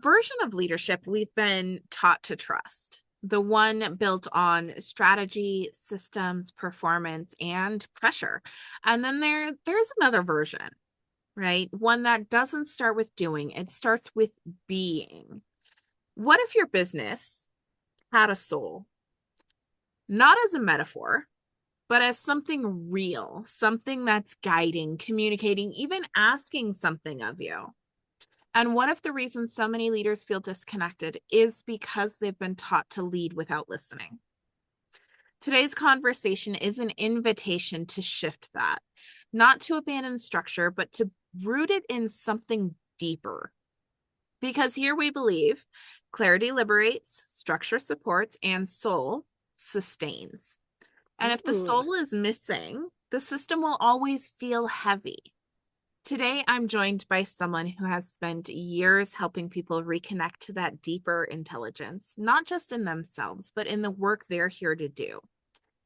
version of leadership we've been taught to trust, the one built on strategy, systems, performance, and pressure. And then there's another version, right? One that doesn't start with doing, it starts with being. What if your business had a soul, not as a metaphor, but as something real, something that's guiding, communicating, even asking something of you? And what if the reason so many leaders feel disconnected is because they've been taught to lead without listening? Today's conversation is an invitation to shift that, not to abandon structure, but to root it in something deeper. Because here we believe clarity liberates, structure supports, and soul sustains. And if the Ooh. soul is missing, the system will always feel heavy. Today, I'm joined by someone who has spent years helping people reconnect to that deeper intelligence, not just in themselves, but in the work they're here to do.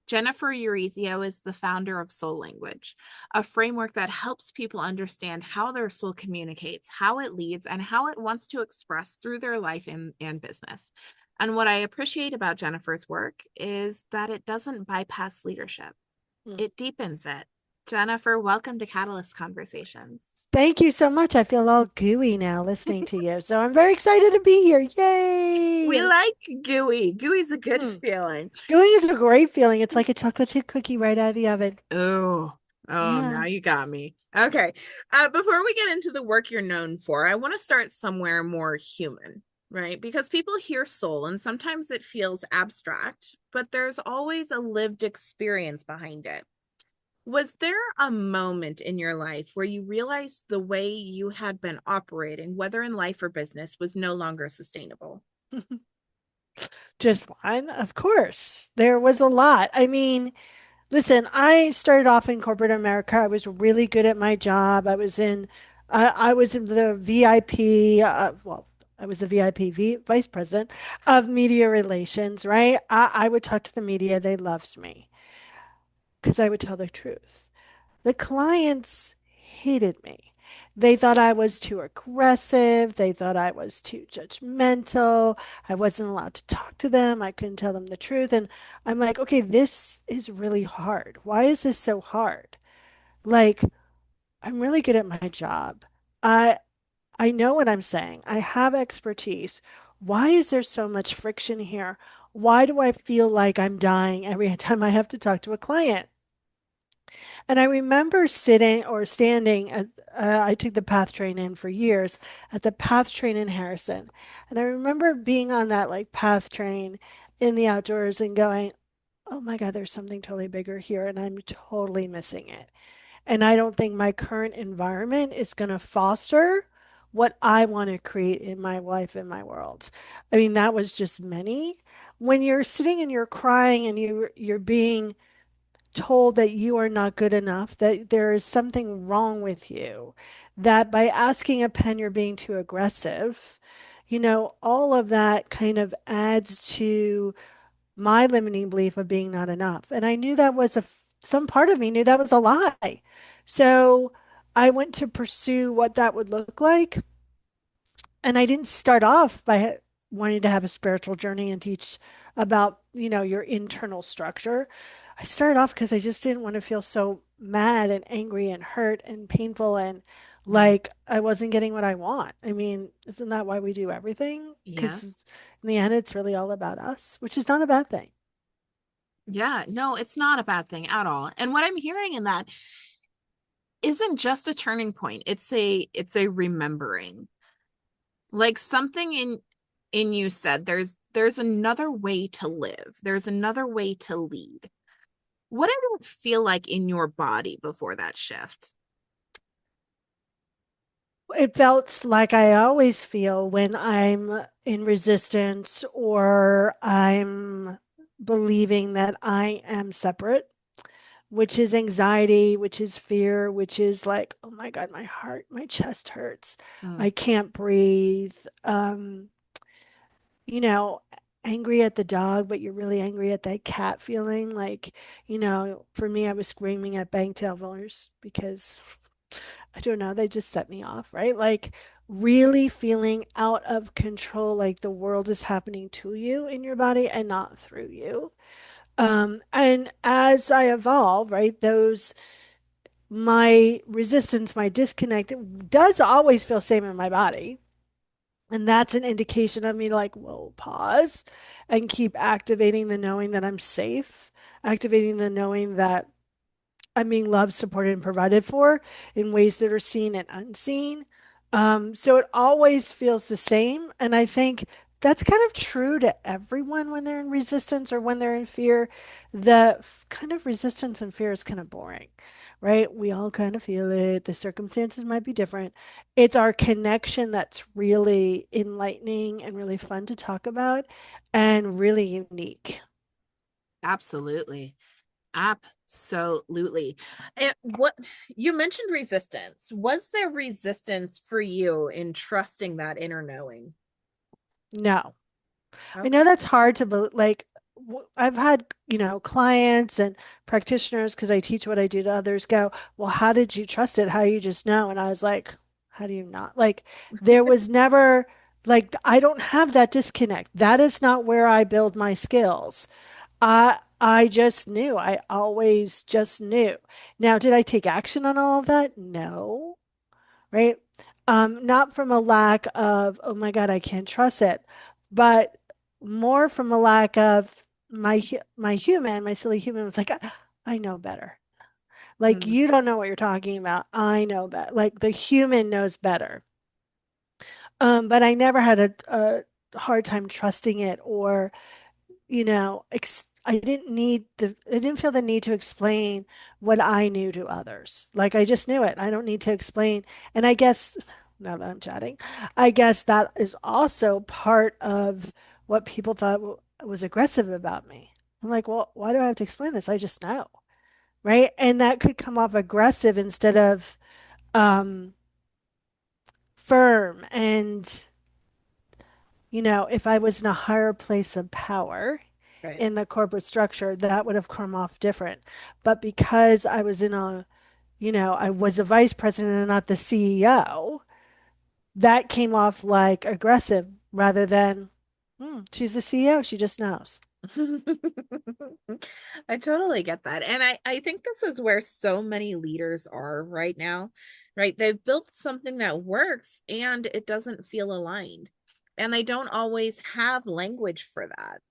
Jennifer Urezzio is the founder of Soul Language, a framework that helps people understand how their soul communicates, how it leads, and how it wants to express through their life and business. And what I appreciate about Jennifer's work is that it doesn't bypass leadership, Mm. it deepens it. Jennifer, welcome to Catalyst Conversations. Thank you so much. I feel all gooey now listening to you. So I'm very excited to be here. We Yay! like gooey. Gooey's a good Mm. feeling. Gooey is a great feeling. It's like a chocolate chip cookie right out of the oven. Oh, oh, now Yeah. you got me. Okay. Before we get into the work you're known for, I want to start somewhere more human, right? Because people hear soul and sometimes it feels abstract, but there's always a lived experience behind it. Was there a moment in your life where you realized the way you had been operating, whether in life or business, was no longer sustainable? Just one, of course. There was a lot. I mean, listen, I started off in corporate America. I was really good at my job. I was in the VIP. I was the vice president of media relations. Right? I would talk to the media. They loved me because I would tell the truth. The clients hated me. They thought I was too aggressive. They thought I was too judgmental. I wasn't allowed to talk to them. I couldn't tell them the truth. And I'm like, okay, this is really hard. Why is this so hard? Like, I'm really good at my job. I I know what I'm saying. I have expertise. Why is there so much friction here? Why do I feel like I'm dying every time I have to talk to a client? And I remember sitting or standing at, I took the PATH train in for years at the PATH train in Harrison. And I remember being on that like PATH train in the outdoors and going, oh my God, there's something totally bigger here. And I'm totally missing it. And I don't think my current environment is going to foster what I want to create in my life and my world. I mean, that was just many. When you're sitting and you're crying and you're being told that you are not good enough, that there is something wrong with you, that by asking a pen you're being too aggressive, all of that kind of adds to my limiting belief of being not enough. And I knew that was some part of me knew that was a lie. So I went to pursue what that would look like. And I didn't start off by wanting to have a spiritual journey and teach about, your internal structure. I started off because I just didn't want to feel so mad and angry and hurt and painful and Mm. like I wasn't getting what I want. I mean, isn't that why we do everything? Because Yes. in the end, it's really all about us, which is not a bad thing. Yeah, no, it's not a bad thing at all. And what I'm hearing in that isn't just a turning point. It's a remembering. Like something in you said there's another way to live. There's another way to lead. What did it feel like in your body before that shift? It felt like I always feel when I'm in resistance or I'm believing that I am separate, which is anxiety, which is fear, which is like, oh my God, my heart, my chest hurts. Mm. I can't breathe. You know, angry at the dog, but you're really angry at that cat feeling. Like, for me, I was screaming at bank tellers because I don't know, they just set me off, right? Like, really feeling out of control, like the world is happening to you in your body and not through you. And as I evolve, right, those my resistance, my disconnect does always feel same in my body. And that's an indication of me like, whoa, pause and keep activating the knowing that I'm safe, activating the knowing that I'm being loved, supported, and provided for in ways that are seen and unseen. So it always feels the same. And I think that's kind of true to everyone when they're in resistance or when they're in fear. Kind of resistance and fear is kind of boring, right? We all kind of feel it. The circumstances might be different. It's our connection that's really enlightening and really fun to talk about and really unique. Absolutely. Absolutely. And what you mentioned resistance. Was there resistance for you in trusting that inner knowing? No. I know Okay. that's hard to like. I've had, clients and practitioners because I teach what I do to others go, well, how did you trust it? How you just know? And I was like, how do you not? Like, there was never, like, I don't have that disconnect. That is not where I build my skills. I just knew. I always just knew. Now, did I take action on all of that? No, right? Not from a lack of, oh my God, I can't trust it, but more from a lack of my silly human was like, I know better. Like Mm, you don't know what you're talking about. I know better. Like the human knows better. But I never had a hard time trusting it or I didn't feel the need to explain what I knew to others. Like I just knew it. I don't need to explain. And I guess now that I'm chatting, I guess that is also part of what people thought was aggressive about me. I'm like, well, why do I have to explain this? I just know. Right. And that could come off aggressive instead of um, firm and if I was in a higher place of power right. in the corporate structure, that would have come off different. But because I was I was a vice president and not the CEO, that came off like aggressive rather than, she's the CEO, she just knows. I totally get that. And I think this is where so many leaders are right now, right? They've built something that works and it doesn't feel aligned. And they don't always have language for that.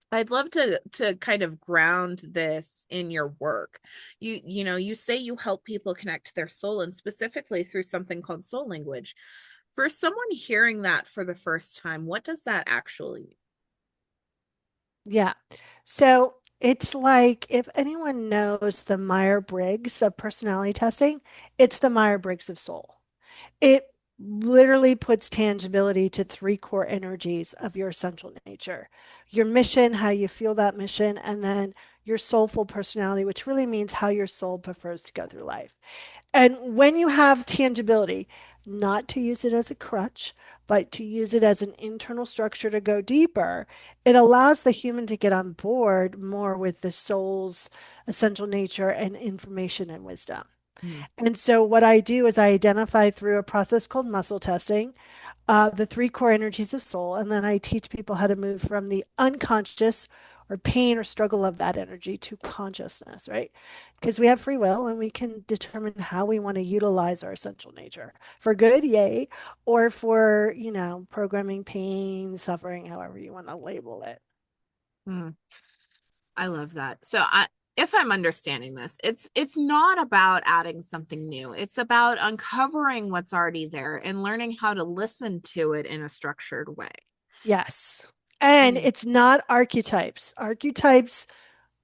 I'd love to kind of ground this in your work. You say you help people connect to their soul and specifically through something called soul language. For someone hearing that for the first time, what does that actually Yeah. So it's like if anyone knows the Meyer-Briggs of personality testing, it's the Meyer-Briggs of soul. It literally puts tangibility to three core energies of your essential nature: your mission, how you feel that mission, and then your soulful personality, which really means how your soul prefers to go through life. And when you have tangibility, not to use it as a crutch, but to use it as an internal structure to go deeper, it allows the human to get on board more with the soul's essential nature and information and wisdom. Mm. And so, what I do is I identify through a process called muscle testing the three core energies of soul. And then I teach people how to move from the unconscious or pain or struggle of that energy to consciousness, right? Because we have free will and we can determine how we want to utilize our essential nature for good, yay, or for, programming pain, suffering, however you want to label it. Mm. I love that. If I'm understanding this, it's not about adding something new. It's about uncovering what's already there and learning how to listen to it in a structured way. Yes. And Mm, it's not archetypes. Archetypes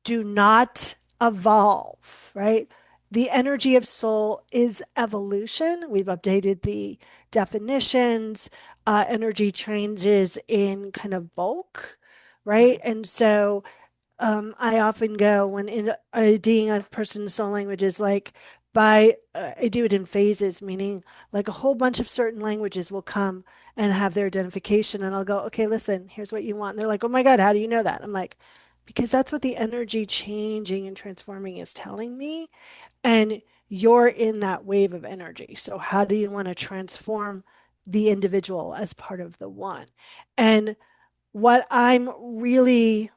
do not evolve, right? The energy of soul is evolution. We've updated the definitions. Energy changes in kind of bulk, right? mm, And so I often go when IDing a person's soul languages, like I do it in phases, meaning like a whole bunch of certain languages will come and have their identification. And I'll go, okay, listen, here's what you want. And they're like, oh my God, how do you know that? I'm like, because that's what the energy changing and transforming is telling me. And you're in that wave of energy. So, how do you want to transform the individual as part of the one. And what I'm really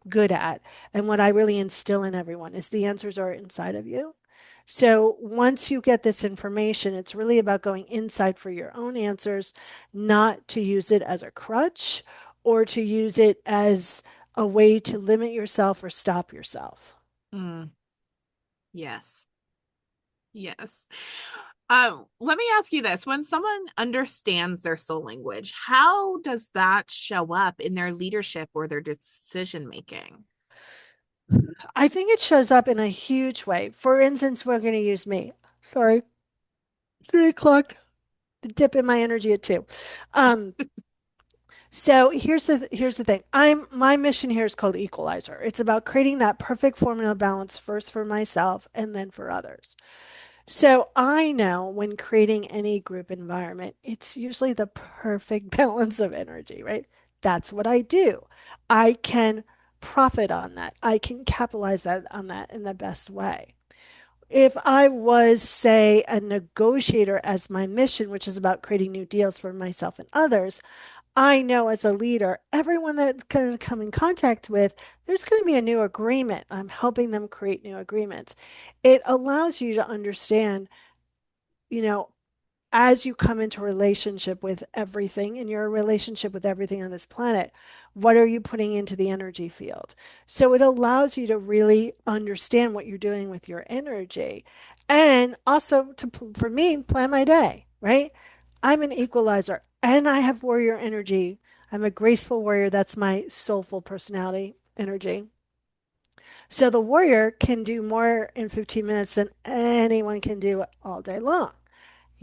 good at and what I really instill in everyone is the answers are inside of you. So once you get this information, it's really about going inside for your own answers, not to use it as a crutch or to use it as a way to limit yourself or stop yourself. Mm, yes. Yes. Let me ask you this. When someone understands their soul language, how does that show up in their leadership or their decision making? I think it shows up in a huge way. For instance, we're going to use me. Sorry, 3 o'clock, the dip in my energy at 2. Um, So here's the thing. My mission here is called Equalizer. It's about creating that perfect formula balance first for myself and then for others. So I know when creating any group environment, it's usually the perfect balance of energy, right? That's what I do. I can profit on that. I can capitalize that on that in the best way. If I was, say, a negotiator as my mission, which is about creating new deals for myself and others, I know as a leader, everyone that can come in contact with, there's going to be a new agreement. I'm helping them create new agreements. It allows you to understand, you know, as you come into relationship with everything in your relationship with everything on this planet, what are you putting into the energy field? So it allows you to really understand what you're doing with your energy and also to, for me, plan my day, right? I'm an equalizer and I have warrior energy. I'm a graceful warrior. That's my soulful personality energy. So the warrior can do more in 15 minutes than anyone can do all day long.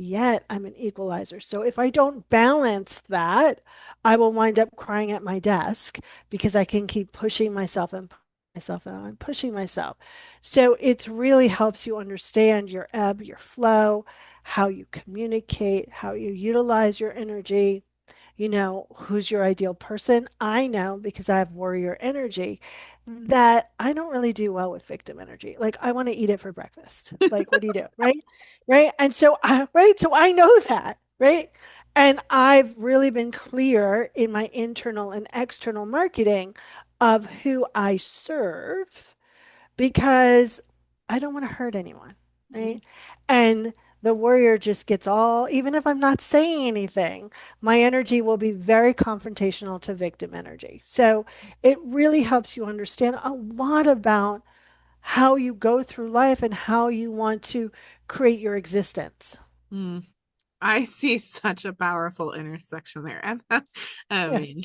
Yet I'm an equalizer. So if I don't balance that, I will wind up crying at my desk because I can keep pushing myself and myself and I'm pushing myself. So it really helps you understand your ebb, your flow, how you communicate, how you utilize your energy, who's your ideal person. I know because I have warrior energy that I don't really do well with victim energy. Like I want to eat it for breakfast. Like, what do you do? Right. Right. And so right. So I know that. Right. And I've really been clear in my internal and external marketing of who I serve because I don't want to hurt anyone, right? And the warrior just gets all, even if I'm not saying anything, my energy will be very confrontational to victim energy. So it really helps you understand a lot about how you go through life and how you want to create your existence. Mm. I see such a powerful intersection there. And I Yeah. mean,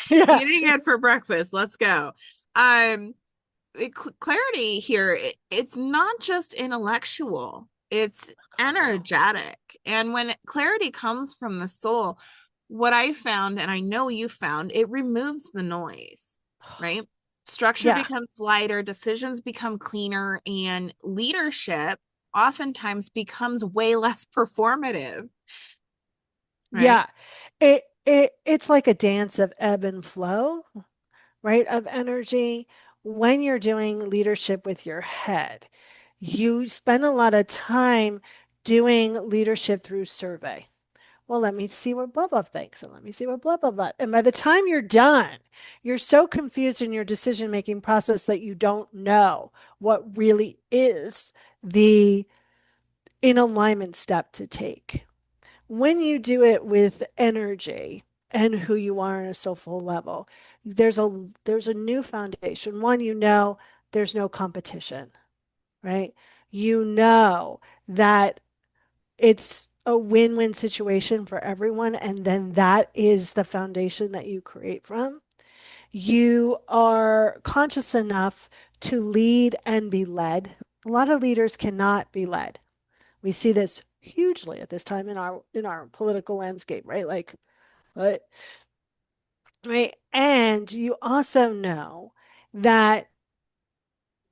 Yeah. eating it for breakfast. Let's go. Um, clarity here, it's not just intellectual, it's energetic. And when clarity comes from the soul, what I found, and I know you found, it removes the noise, right? Structure Yeah. becomes lighter, decisions become cleaner, and leadership oftentimes becomes way less performative, right? Yeah. It's like a dance of ebb and flow, right? Of energy. When you're doing leadership with your head, you spend a lot of time doing leadership through survey. Well, let me see what blah blah thinks, and let me see what blah blah blah. And by the time you're done, you're so confused in your decision making process that you don't know what really is the in alignment step to take. When you do it with energy and who you are on a soulful level, there's a new foundation. One, there's no competition, right? You know that it's a win-win situation for everyone, and then that is the foundation that you create from. You are conscious enough to lead and be led. A lot of leaders cannot be led. We see this hugely at this time in our political landscape, right? Like, what, right? And you also know that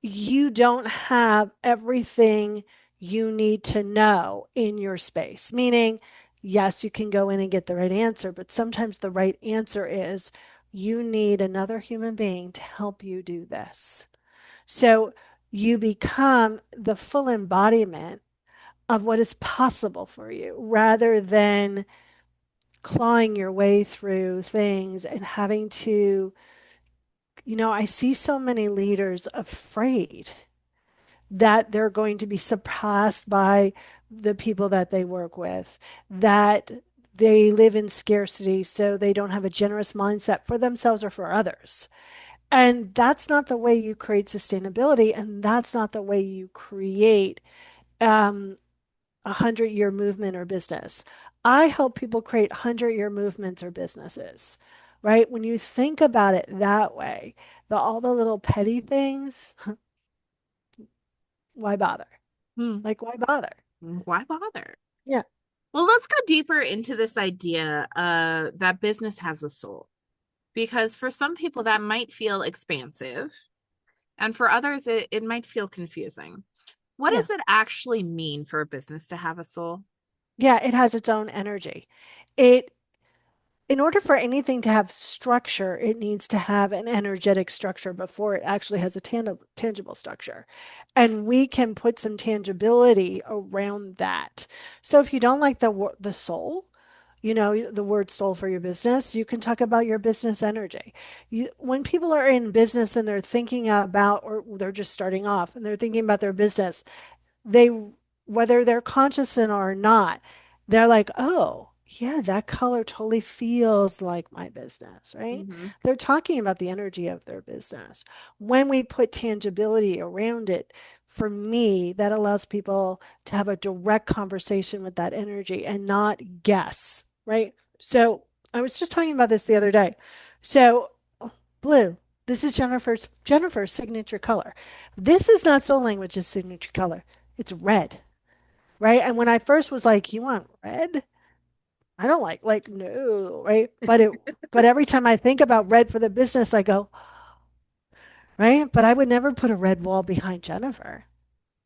you don't have everything you need to know in your space. Meaning, yes, you can go in and get the right answer, but sometimes the right answer is you need another human being to help you do this. So you become the full embodiment of what is possible for you rather than clawing your way through things and having to, I see so many leaders afraid that they're going to be surpassed by the people that they work with, that they live in scarcity, so they don't have a generous mindset for themselves or for others. And that's not the way you create sustainability. And that's not the way you create um, 100-year movement or business. I help people create 100-year movements or businesses, right? When you think about it that way, all the little petty things, why bother? Hmm. Like, why bother? Why bother? Yeah. Well, let's go deeper into this idea that business has a soul. Because for some people, that might feel expansive, and for others, it might feel confusing. What Yeah. does it actually mean for a business to have a soul? Yeah. It has its own energy. It In order for anything to have structure, it needs to have an energetic structure before it actually has a tangible structure. And we can put some tangibility around that. So if you don't like the soul, the word soul for your business, you can talk about your business energy. When people are in business and they're thinking about, or they're just starting off and they're thinking about their business, they, whether they're conscious in or not, they're like, oh, yeah, that color totally feels like my business, right? Mm-hmm. They're talking about the energy of their business. When we put tangibility around it, for me, that allows people to have a direct conversation with that energy and not guess, right? So I was just talking about this the other day. So blue, this is Jennifer's signature color. This is not Soul Language's signature color. It's red, right? And when I first was like, "You want red?" I don't like no, right? But every time I think about red for the business, I go, right? But I would never put a red wall behind Jennifer,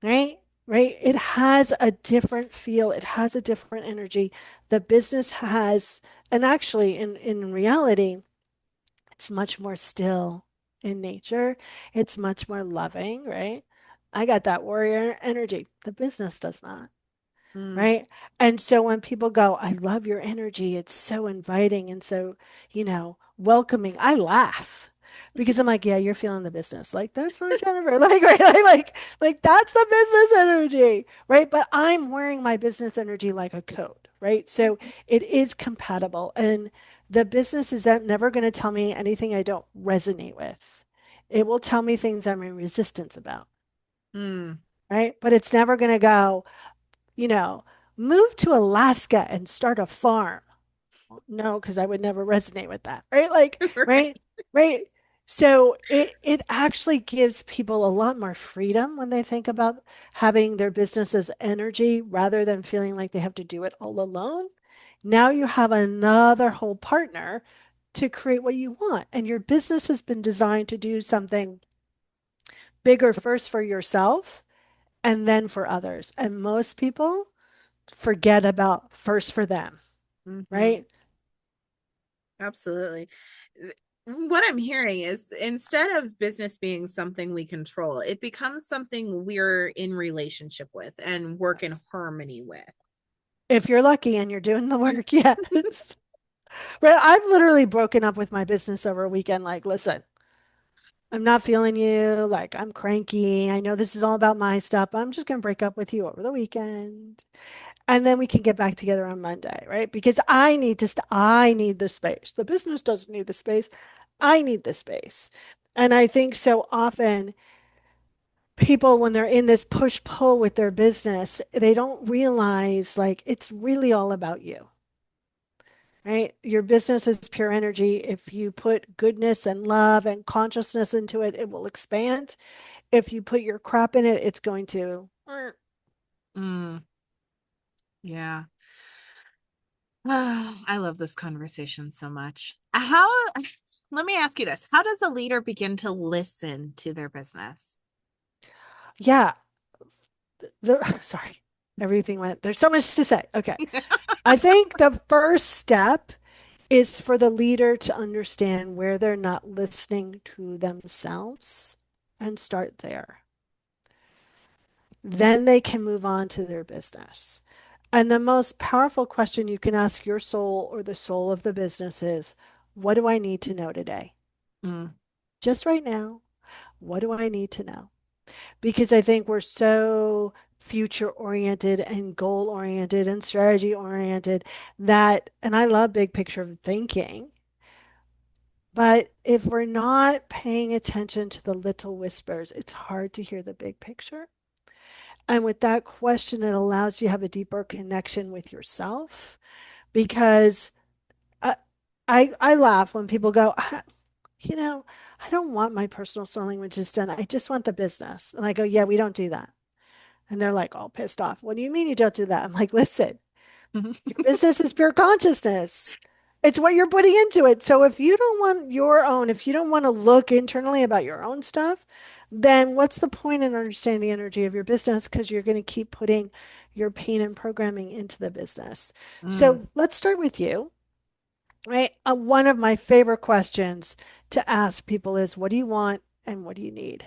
right? Right? It has a different feel. It has a different energy. The business has, and actually, in reality, it's much more still in nature. It's much more loving, right? I got that warrior energy. The business does not. Mm. Right. And so when people go, I love your energy, it's so inviting and so, welcoming, I laugh because I'm like, yeah, you're feeling the business. Like, that's not Jennifer. Like, right. Like that's the business energy. Right. But I'm wearing my business energy like a coat. Right. So it is compatible. And the business is never going to tell me anything I don't resonate with. It will tell me things I'm in resistance about. Mm. Right. But it's never going to go, you know, move to Alaska and start a farm. No, because I would never resonate with that. Right? Like, Right. right? Right. So it actually gives people a lot more freedom when they think about having their business as energy rather than feeling like they have to do it all alone. Now you have another whole partner to create what you want. And your business has been designed to do something bigger first for yourself and then for others. And most people forget about first for them, Mm-hmm. right? Absolutely. What I'm hearing is instead of business being something we control, it becomes something we're in relationship with and work in Yes. harmony with. If you're lucky and you're doing the work, yes. Right. I've literally broken up with my business over a weekend. Like, listen, I'm not feeling you. Like, I'm cranky. I know this is all about my stuff, but I'm just going to break up with you over the weekend. And then we can get back together on Monday, right? Because I need the space. The business doesn't need the space. I need the space. And I think so often people, when they're in this push pull with their business, they don't realize like it's really all about you, right? Your business is pure energy. If you put goodness and love and consciousness into it, it will expand. If you put your crap in it, it's going to. Mm, yeah. I love this conversation so much. Let me ask you this. How does a leader begin to listen to their business? Yeah. Sorry. Everything went, there's so much to say. Okay. I think the first step is for the leader to understand where they're not listening to themselves and start there. then they can move on to their business. And the most powerful question you can ask your soul or the soul of the business is, what do I need to know today? Mm, Just right now, what do I need to know? Because I think we're so future oriented and goal oriented and strategy oriented that, and I love big picture thinking, but if we're not paying attention to the little whispers, it's hard to hear the big picture. And with that question, it allows you to have a deeper connection with yourself because I, I laugh when people go, you know, I don't want my personal sign languages done. I just want the business. And I go, yeah, we don't do that. And they're like all pissed off. What do you mean you don't do that? I'm like, listen, your business is pure consciousness. It's what you're putting into it. So if you don't want your own, if you don't want to look internally about your own stuff, then what's the point in understanding the energy of your business? Because you're going to keep putting your pain and programming into the business. mm, So let's start with you, right? One of my favorite questions to ask people is, what do you want and what do you need?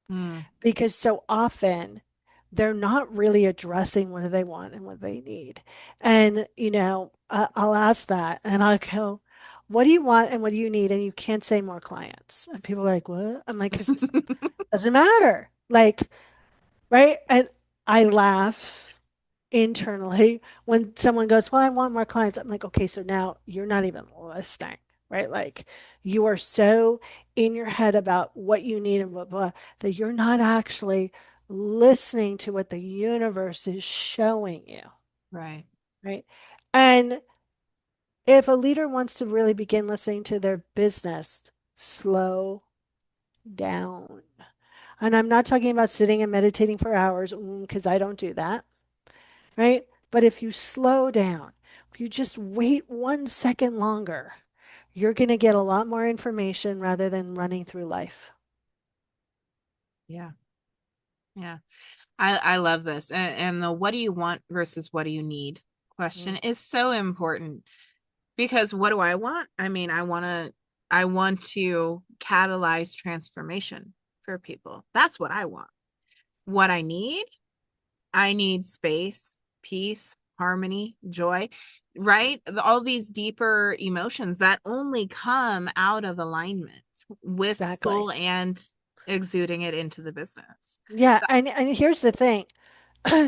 mm, Because so often they're not really addressing what do they want and what they need. And, I'll ask that and I'll go, what do you want and what do you need? And you can't say more clients. And people are like, what? I'm like, because it doesn't matter. Like, right. And I laugh internally when someone goes, well, I want more clients. I'm like, okay, so now you're not even listening, right? Like you are so in your head about what you need and blah, blah, that you're not actually listening to what the universe is showing you, right. right? And if a leader wants to really begin listening to their business, slow down. And I'm not talking about sitting and meditating for hours because I don't do that, right? But if you slow down, if you just wait 1 second longer, you're going to get a lot more information rather than running through life. Yeah. Yeah. I love this. And the what do you want versus what do you need question Mm, is so important because what do I want? I mean, I want to catalyze transformation for people. That's what I want. What I need space, peace, harmony, joy, right? All these deeper emotions that only come out of alignment with exactly. soul and exuding it into the business. Yeah. And here's the thing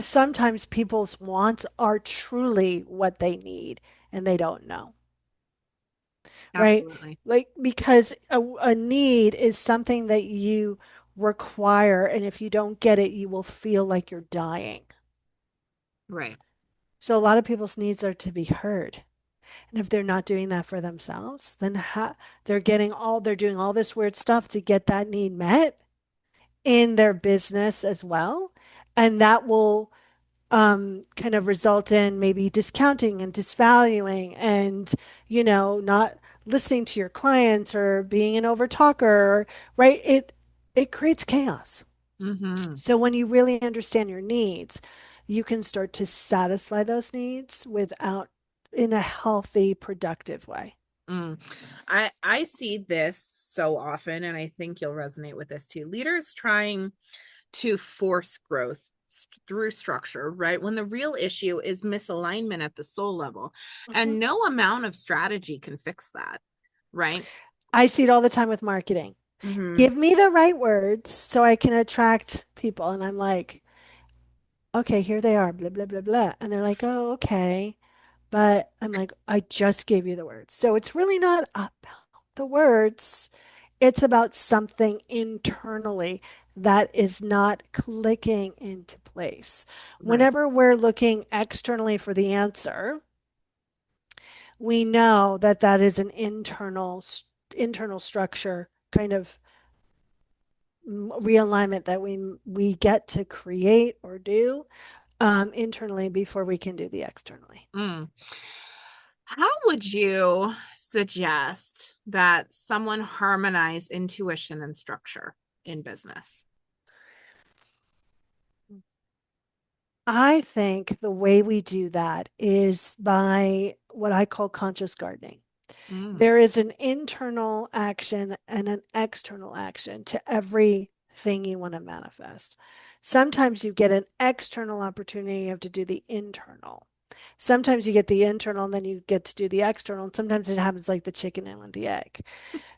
sometimes people's wants are truly what they need and they don't know, right? Absolutely. Like, because a need is something that you require. And if you don't get it, you will feel like you're dying. Right. So a lot of people's needs are to be heard. And if they're not doing that for themselves, then they're doing all this weird stuff to get that need met in their business as well. And that will kind of result in maybe discounting and disvaluing and, not listening to your clients or being an overtalker, right? It creates chaos. Mm-hmm. So when you really understand your needs, you can start to satisfy those needs without in a healthy, productive way. Mm. I see this so often, and I think you'll resonate with this too. Leaders trying to force growth through structure, right? When the real issue is misalignment at the soul level, Mhm. and no amount of strategy can fix that, right? I see it all the time with marketing. Mm-hmm. Give me the right words so I can attract people. And I'm like, okay, here they are, blah, blah, blah, blah. And they're like, oh, okay. But I'm like, I just gave you the words. So it's really not about the words. It's about something internally that is not clicking into place. Right. Whenever we're looking externally for the answer, we know that that is an internal structure kind of realignment that we get to create or do internally before we can do the externally. Mm. How would you suggest that someone harmonize intuition and structure in business? I think the way we do that is by what I call conscious gardening. Mm. There is an internal action and an external action to every thing you want to manifest. Sometimes you get an external opportunity, you have to do the internal. Sometimes you get the internal and then you get to do the external. And sometimes it happens like the chicken and the egg.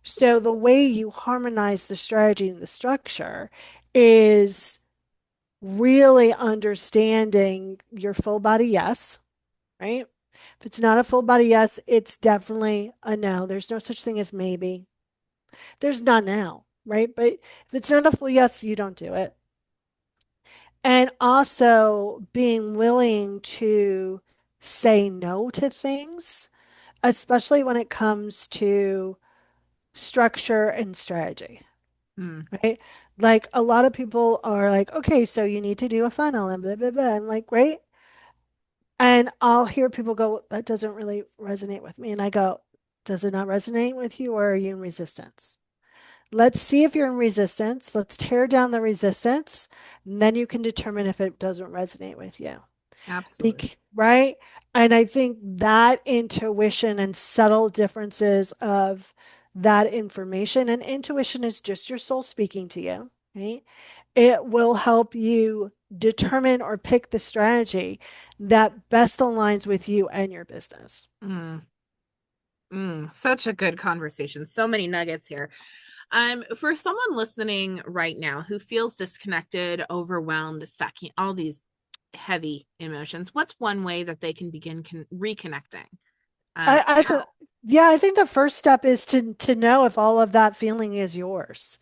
So the way you harmonize the strategy and the structure is really understanding your full body yes, right? If it's not a full body yes, it's definitely a no. There's no such thing as maybe. There's none now, right? But if it's not a full yes, you don't do it. And also being willing to say no to things, especially when it comes to structure and strategy, Mm, right? Like a lot of people are like, okay, so you need to do a funnel and blah, blah, blah. I'm like, right. And I'll hear people go, that doesn't really resonate with me. And I go, does it not resonate with you or are you in resistance? Let's see if you're in resistance. Let's tear down the resistance. And then you can determine if it doesn't resonate with you. absolutely. Right? And I think that intuition and subtle differences of that information, and intuition is just your soul speaking to you, right? It will help you determine or pick the strategy that best aligns with you and your business. Mm, such a good conversation. So many nuggets here. For someone listening right now who feels disconnected, overwhelmed, stuck in all these heavy emotions, what's one way that they can begin reconnecting? I th- Now. yeah, I think the first step is to know if all of that feeling is yours,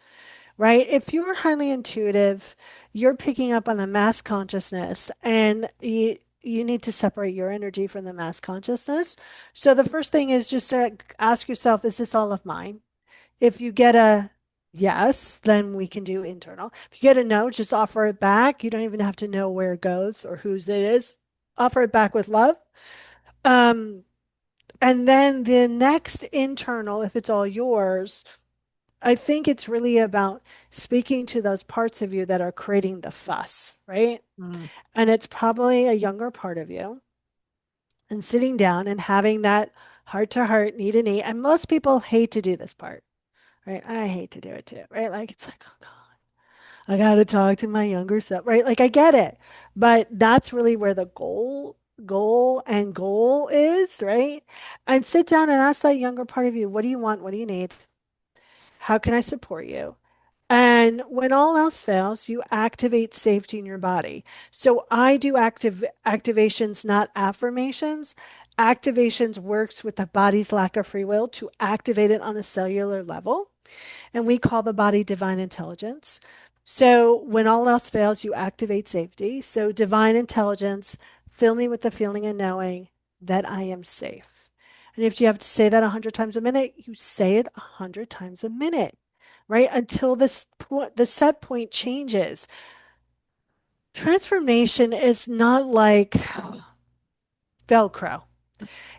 right? If you're highly intuitive, you're picking up on the mass consciousness and you need to separate your energy from the mass consciousness. So the first thing is just to ask yourself, is this all of mine? If you get a yes, then we can do internal. If you get a no, just offer it back. You don't even have to know where it goes or whose it is. Offer it back with love. Um, and then the next internal, if it's all yours, I think it's really about speaking to those parts of you that are creating the fuss, right? Mm, And it's probably a younger part of you. And sitting down and having that heart to heart, knee to knee. And most people hate to do this part, right? I hate to do it too, right? Like it's like, oh God, I got to talk to my younger self, right? Like I get it. But that's really where the goal is, right? And sit down and ask that younger part of you, what do you want? What do you need? How can I support you? And when all else fails, you activate safety in your body. So I do activations, not affirmations. Activations works with the body's lack of free will to activate it on a cellular level. And we call the body divine intelligence. So when all else fails, you activate safety. So divine intelligence, fill me with the feeling and knowing that I am safe. And if you have to say that 100 times a minute, you say it 100 times a minute, right? Until this point, the set point changes. Transformation is not like Velcro.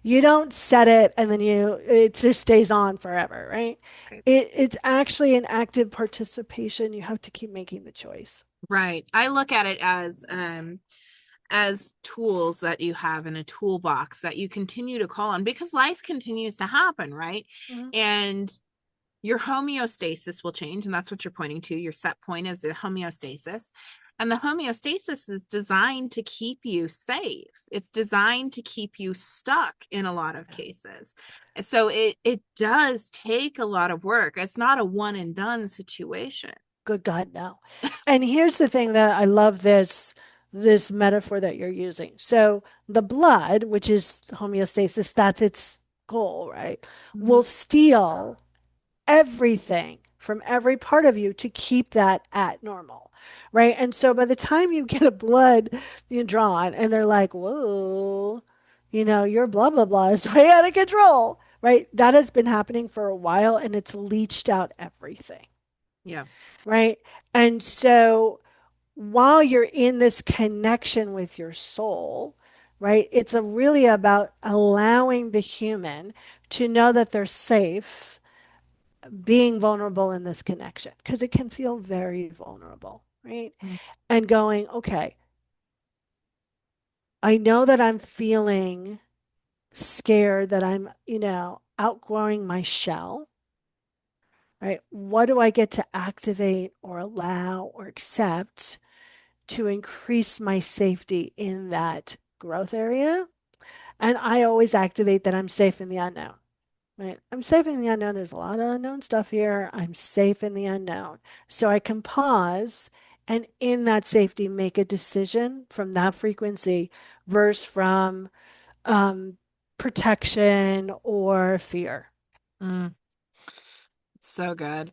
You don't set it and then it just stays on forever, right? right. It's actually an active participation. You have to keep making the choice. Right. I look at it as tools that you have in a toolbox that you continue to call on because life continues to happen, right? Mhm. And your homeostasis will change, and that's what you're pointing to. Your set point is the homeostasis. And the homeostasis is designed to keep you safe. It's designed to keep you stuck in a lot of cases. So it does take a lot of work. It's not a one and done situation. Good God, no. And here's the thing that I love this metaphor that you're using. So the blood, which is homeostasis, that's its goal, right? Will Mhm. steal everything from every part of you to keep that at normal, right? And so by the time you get a blood drawn and they're like, whoa, your blah, blah, blah is way out of control, right? That has been happening for a while and it's leached out everything, Yeah. right? And so while you're in this connection with your soul, right, it's really about allowing the human to know that they're safe being vulnerable in this connection because it can feel very vulnerable, right? Mm, And going, okay, I know that I'm feeling scared that I'm, outgrowing my shell, right? What do I get to activate or allow or accept to increase my safety in that growth area? And I always activate that I'm safe in the unknown. Right? I'm safe in the unknown. There's a lot of unknown stuff here. I'm safe in the unknown. So I can pause and in that safety make a decision from that frequency versus from um, protection or fear. Mm, so good.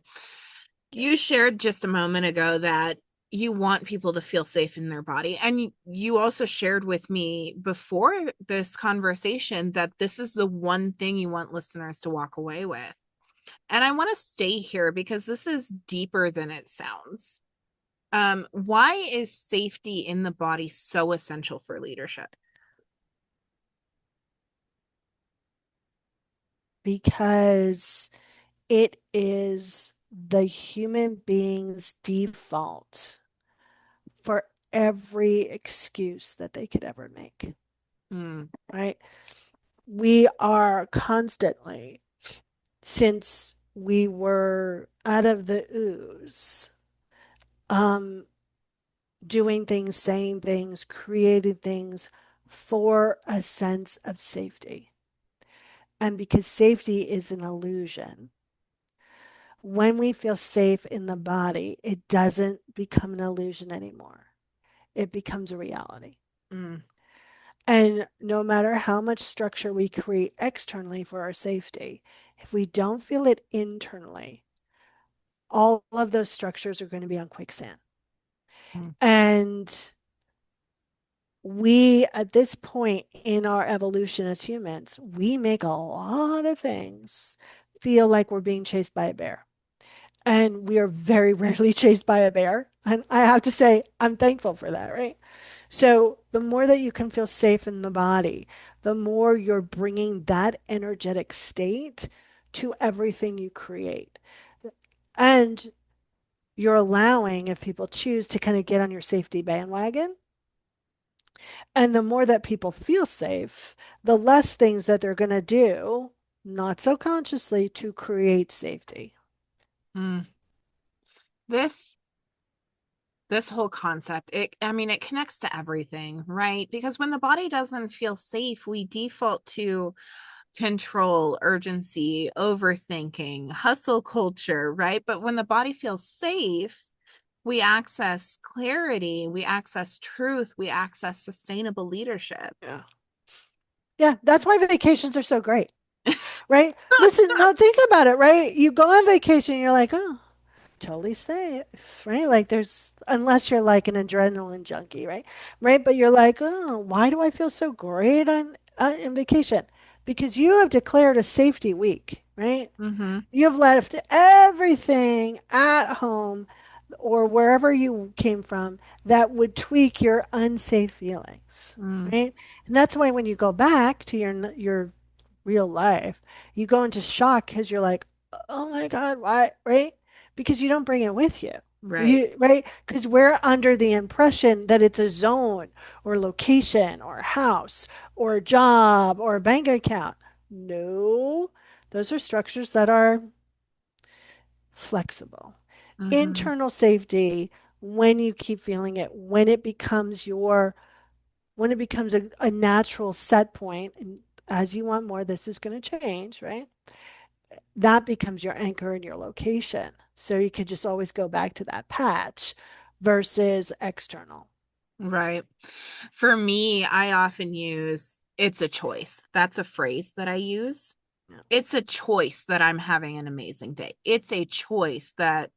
Yeah. You shared just a moment ago that you want people to feel safe in their body. And you also shared with me before this conversation that this is the one thing you want listeners to walk away with. And I want to stay here because this is deeper than it sounds. Why is safety in the body so essential for leadership? Because it is the human being's default for every excuse that they could ever make, Mm, right? We are constantly, since we were out of the ooze, um, doing things, saying things, creating things for a sense of safety. And because safety is an illusion, when we feel safe in the body, it doesn't become an illusion anymore. It becomes a reality. mm, And no matter how much structure we create externally for our safety, if we don't feel it internally, all of those structures are going to be on quicksand. mm, And we, at this point in our evolution as humans, we make a lot of things feel like we're being chased by a bear. And we are very rarely chased by a bear. And I have to say, I'm thankful for that, right? So the more that you can feel safe in the body, the more you're bringing that energetic state to everything you create. And you're allowing, if people choose, to kind of get on your safety bandwagon. And the more that people feel safe, the less things that they're going to do, not so consciously, to create safety. mm. This this whole concept, it connects to everything, right? Because when the body doesn't feel safe, we default to control, urgency, overthinking, hustle culture, right? But when the body feels safe, we access clarity, we access truth, we access sustainable leadership. Yeah. Yeah, that's why vacations are so great, right? Listen, no, think about it, right? You go on vacation, you're like, oh, totally safe, right? Like there's, unless you're like an adrenaline junkie, right? Right? But you're like, oh, why do I feel so great on vacation? Because you have declared a safety week, right? Mm-hmm. You have left everything at home or wherever you came from that would tweak your unsafe feelings, Mm, right? And that's why when you go back to your real life, you go into shock because you're like, oh my God, why? Right? Because you don't bring it with you. right. You, right? Because we're under the impression that it's a zone or location or house or a job or a bank account. No, those are structures that are flexible. Mm-hmm. Internal safety, when you keep feeling it, when it becomes a natural set point, and as you want more, this is going to change, right? That becomes your anchor and your location. So you could just always go back to that patch versus external. Right. For me, I often use it's a choice. That's a phrase that I use. Yeah. It's a choice that I'm having an amazing day. It's a choice that,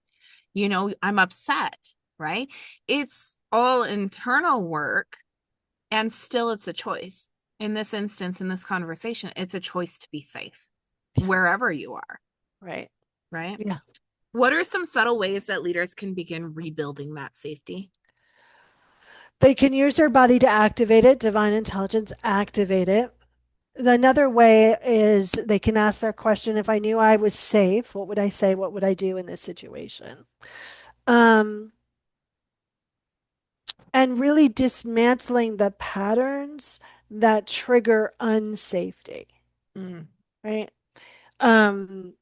I'm upset, right? It's all internal work and still it's a choice. In this instance, in this conversation, it's a choice to be safe Yeah. wherever you are, Right. right? Yeah. What are some subtle ways that leaders can begin rebuilding that safety? They can use their body to activate it, divine intelligence, activate it. Another way is they can ask their question, if I knew I was safe, what would I say? What would I do in this situation? Um, and really dismantling the patterns that trigger unsafety, Mm, right? Um,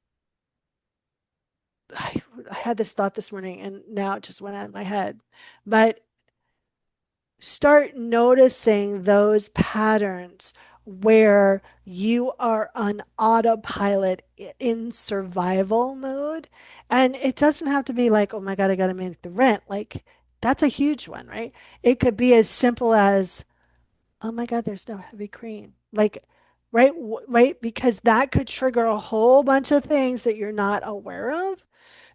I had this thought this morning and now it just went out of my head. But start noticing those patterns where you are on autopilot in survival mode. And it doesn't have to be like, oh my God, I got to make the rent. Like, that's a huge one, right? It could be as simple as, oh my God, there's no heavy cream. Like, right? Because that could trigger a whole bunch of things that you're not aware of.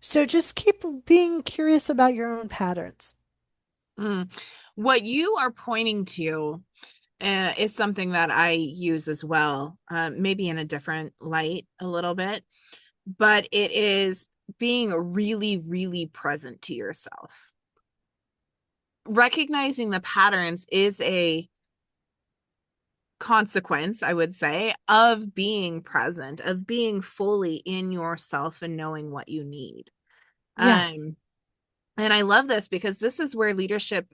So just keep being curious about your own patterns. Mm. What you are pointing to is something that I use as well, maybe in a different light a little bit, but it is being really, really present to yourself. Recognizing the patterns is a consequence, I would say, of being present, of being fully in yourself and knowing what you need. Yeah. Um, and I love this because this is where leadership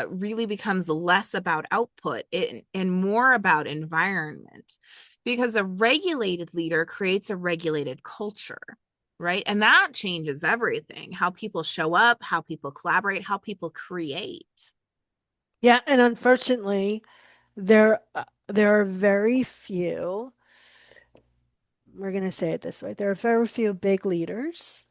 really becomes less about output and more about environment. Because a regulated leader creates a regulated culture, right? And that changes everything, how people show up, how people collaborate, how people create. Yeah. And unfortunately, there are very few, we're going to say it this way, there are very few big leaders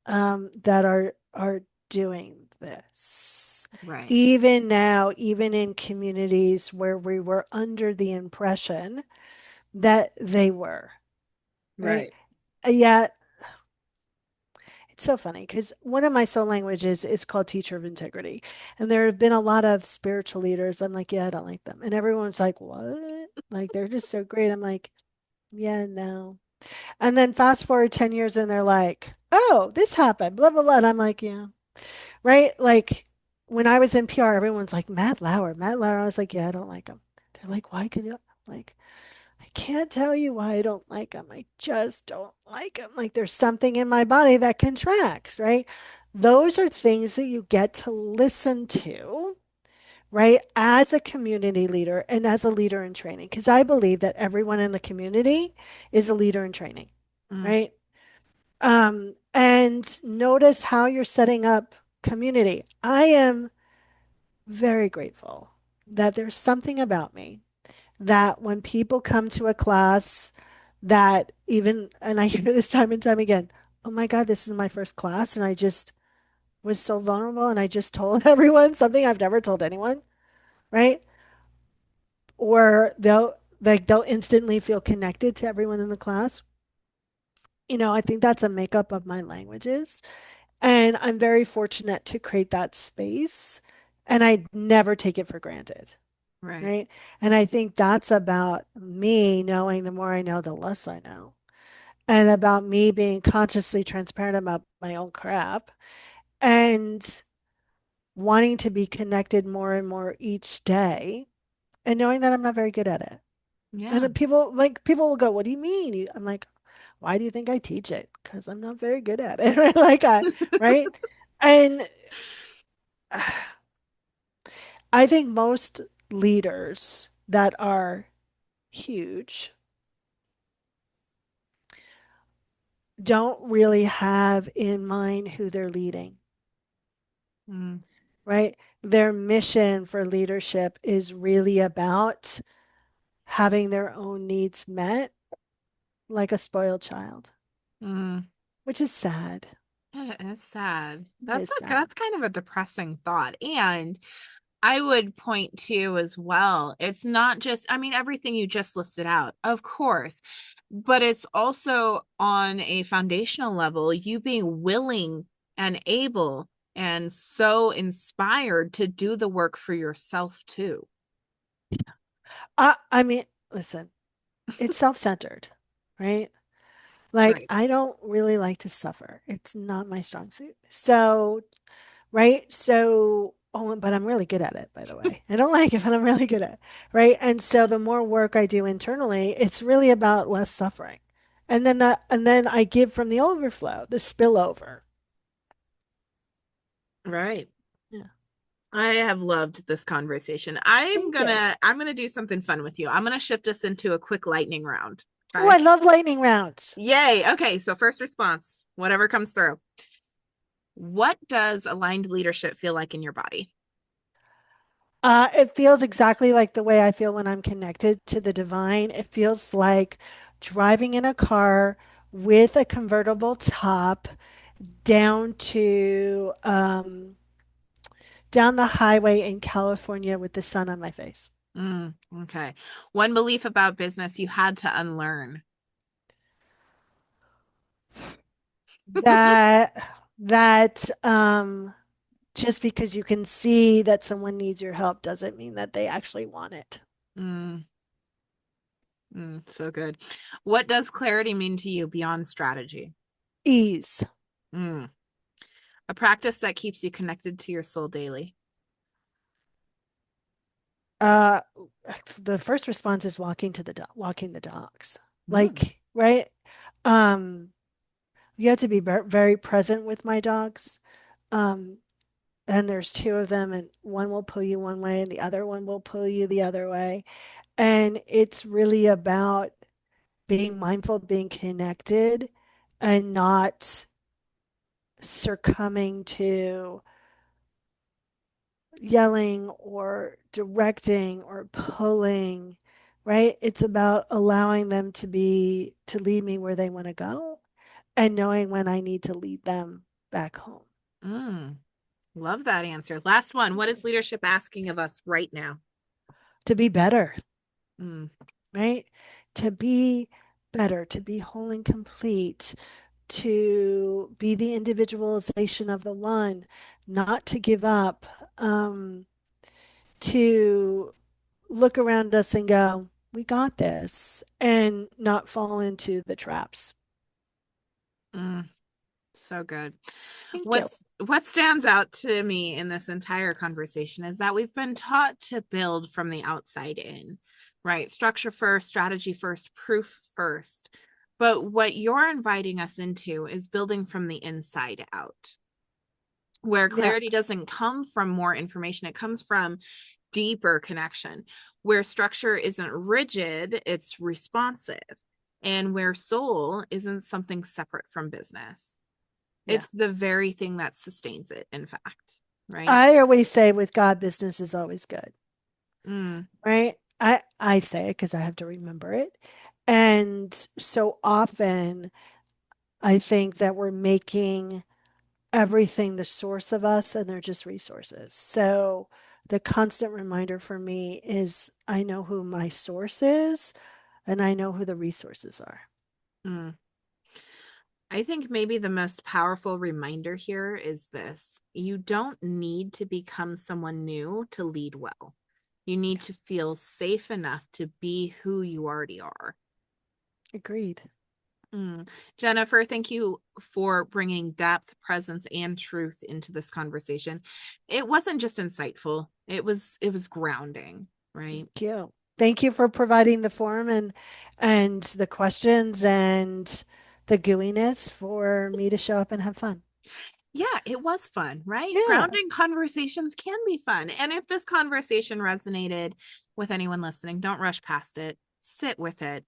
that are doing this. Right, Even now, even in communities where we were under the impression that they were, right? right. Yet it's so funny because one of my soul languages is called teacher of integrity. And there have been a lot of spiritual leaders. I'm like, yeah, I don't like them. And everyone's like, what? Like, they're just so great. I'm like, yeah, no. And then fast forward 10 years and they're like, oh, this happened, blah, blah, blah. And I'm like, yeah, right. Like when I was in PR, everyone's like, Matt Lauer, Matt Lauer. I was like, yeah, I don't like him. They're like, why could you? Like, I can't tell you why I don't like him. I just don't like him. Like there's something in my body that contracts, right? Those are things that you get to listen to, right? As a community leader and as a leader in training. Because I believe that everyone in the community is a leader in training, Mm, right? And notice how you're setting up community. I am very grateful that there's something about me that when people come to a class that even, and I hear this time and time again, oh my God, this is my first class. And I just was so vulnerable and I just told everyone something I've never told anyone, right? Or they'll instantly feel connected to everyone in the class. I think that's a makeup of my languages. And I'm very fortunate to create that space. And I never take it for granted. right. Right. And I think that's about me knowing the more I know, the less I know. And about me being consciously transparent about my own crap and wanting to be connected more and more each day and knowing that I'm not very good at it. And Yeah. then people will go, what do you mean? I'm like, why do you think I teach it? Because I'm not very good at it. Right? Right. And I think most leaders that are huge don't really have in mind who they're leading, Mm, right? Their mission for leadership is really about having their own needs met, like a spoiled child, mm. which is sad. It's sad. It is sad. That's kind of a depressing thought. And I would point to as well, it's not just, I mean, everything you just listed out, of course, but it's also on a foundational level, you being willing and able and so inspired to do the work for yourself too. I mean, listen, it's self-centered, right? Like, Right. I don't really like to suffer. It's not my strong suit. So, right? So, oh, but I'm really good at it, by the way. I don't like it, but I'm really good at it, right? And so the more work I do internally, it's really about less suffering. And then I give from the overflow, the spillover. Right. Yeah. I have loved this conversation. Thank you. I'm gonna do something fun with you. I'm gonna shift us into a quick lightning round. Oh, I Okay. love lightning rounds. Yay. Okay, so first response. whatever comes through. What does aligned leadership feel like in your body? It feels exactly like the way I feel when I'm connected to the divine. It feels like driving in a car with a convertible top down to down the highway in California with the sun on my face. Okay. One belief about business you had to unlearn. That that just because you can see that someone needs your help doesn't mean that they actually want it. Mm, so good. What does clarity mean to you beyond strategy? Ease. Mm, a practice that keeps you connected to your soul daily. Uh, the first response is walking the dogs. Mm, Like, right? Um, you have to be very present with my dogs. Um, and there's two of them, and one will pull you one way, and the other one will pull you the other way. And it's really about being mindful, being connected, and not succumbing to yelling or directing or pulling, right? It's about allowing them to lead me where they want to go and knowing when I need to lead them back home. mm, love that answer. Last one. What is leadership asking of us right now? To be better, Mm, right? To be better, to be whole and complete, to be the individualization of the one, not to give up, to look around us and go, we got this, and not fall into the traps. mm, so good. Thank you. What stands out to me in this entire conversation is that we've been taught to build from the outside in, right? Structure first, strategy first, proof first. But what you're inviting us into is building from the inside out, where Yeah. clarity doesn't come from more information, it comes from deeper connection, where structure isn't rigid, it's responsive, and where soul isn't something separate from business. Yeah. It's the very thing that sustains it, in fact, right? I always say with God, business is always good, Mm, right? I say it because I have to remember it. And so often I think that we're making everything the source of us and they're just resources. So the constant reminder for me is I know who my source is and I know who the resources are. mm. I think maybe the most powerful reminder here is this: you don't need to become someone new to lead well. You need Yeah, to feel safe enough to be who you already are. agreed. Mm. Jennifer, thank you for bringing depth, presence, and truth into this conversation. It wasn't just insightful; it was grounding, right? Thank you. Thank you for providing the forum and the questions and the gooiness for me to show up and have fun. Yeah, it was fun, right? Yeah, Grounding conversations can be fun. And if this conversation resonated with anyone listening, don't rush past it. Sit with it.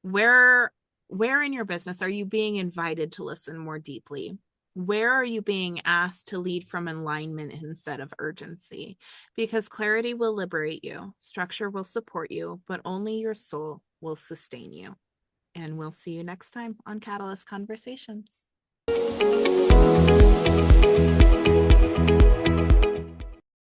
Where where in your business are you being invited to listen more deeply? Where are you being asked to lead from alignment instead of urgency? Because clarity will liberate you, structure will support you, but only your soul will sustain you. And we'll see you next time on Catalyst Conversations.